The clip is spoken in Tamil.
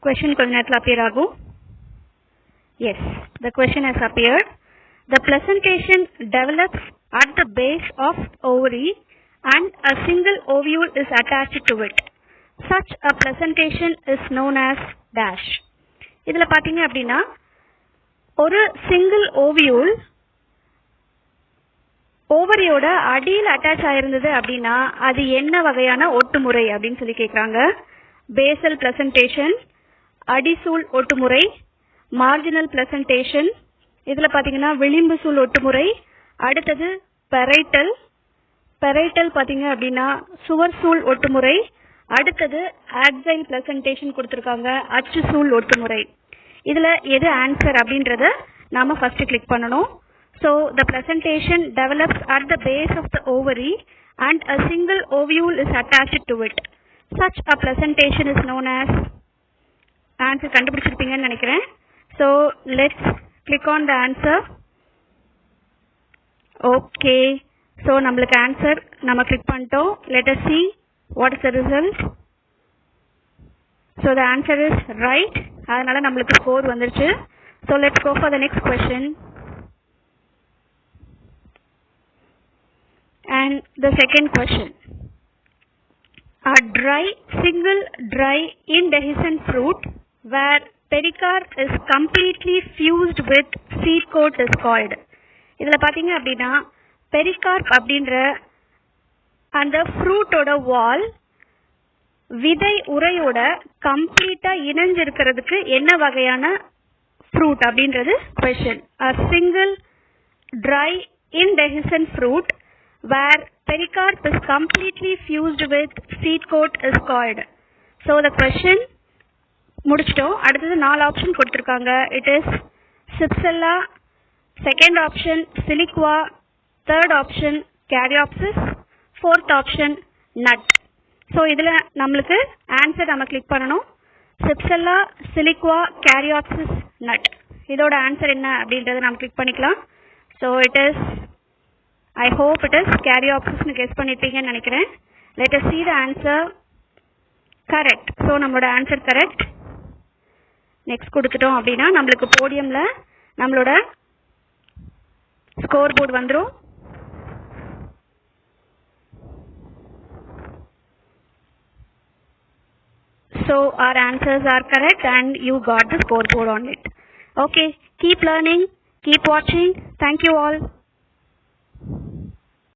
Question கொஞ்ச நேரத்துல appear ஆகும். Yes, the question has appeared. The placentation develops at the base of ovary and a single ovule is attached to it. Such a placentation is known as dash. இதுல பாத்தீங்க அப்படின்னா ஒரு சிங்கிள் ஓவியூல் ஓவரியோட அடியில் அட்டாச் ஆயிருந்தது அப்படின்னா அது என்ன வகையான ஒட்டுமுறை அப்படின்னு சொல்லி கேட்குறாங்க. பேசல் பிளசன்டேஷன், அடிசூல் ஒட்டுமுறை, மார்ஜினல் பிளசன்டேஷன், இதில் பார்த்தீங்கன்னா விளிம்பு சூழ் ஒட்டுமுறை, அடுத்தது பெரைட்டல், பெரைட்டல் பார்த்தீங்க அப்படின்னா சுவர் சூழ் ஒட்டுமுறை, அடுத்தது ஆக்சைல் பிளசன்டேஷன் கொடுத்துருக்காங்க, அச்சு சூழ் ஒட்டுமுறை. இதில் எது ஆன்சர் அப்படின்றத நாம ஃபர்ஸ்ட் கிளிக் பண்ணணும். So the placentation develops at the base of the ovary and a single ovule is attached to it. Such a placentation is known as answer கண்டுபிடிச்சிருப்பீங்கன்னு நினைக்கிறேன். So let's click on the answer. Okay. So நம்மளுக்கு answer நம்ம click பண்ணிட்டோம். Let us see what is the result. So the answer is right. அதனால நம்மளுக்கு score வந்துருச்சு. So let's go for the next question. And the second question. A single dry indehiscent fruit where pericarp is completely fused with seed coat is called. இதுல பாத்தீங்க அப்படின்னா பெரிகார்ப் அப்படின்ற அந்த ஃப்ரூட்டோட வால் விதை உரையோட கம்ப்ளீட்டா இணைஞ்சிருக்கிறதுக்கு என்ன வகையான ஃப்ரூட் அப்படின்றது question. A single dry indehiscent fruit where pericarp is completely fused with seed coat is called. So the question முடிச்சிட்டோம். அடுத்தது 4 ஆப்ஷன் கொடுத்திருக்காங்க. It is Cypsella, second option Siliqua, third option Caryopsis, fourth option Nut. So இதுல நம்மளுக்கு ஆன்சர் நம்ம கிளிக் பண்ணணும். Cypsella, Siliqua, Caryopsis, Nut. இதோட ஆன்சர் என்ன அப்படின்றத நம்ம கிளிக் பண்ணிக்கலாம். So it is, I hope it is Caryopsis னு கெஸ் பண்ணிட்டீங்கன்னு நினைக்கிறேன். Let us see the answer. Correct. So நம்மளோட ஆன்சர் கரெக்ட். நெக்ஸ்ட் கொடுத்துட்டோம் அப்படின்னா நம்மளுக்கு போடியம்ல நம்மளோட ஸ்கோர் போர்டு வந்துரும். So our answers are correct and you got the scoreboard on it. Okay, keep learning, keep watching. Thank you all.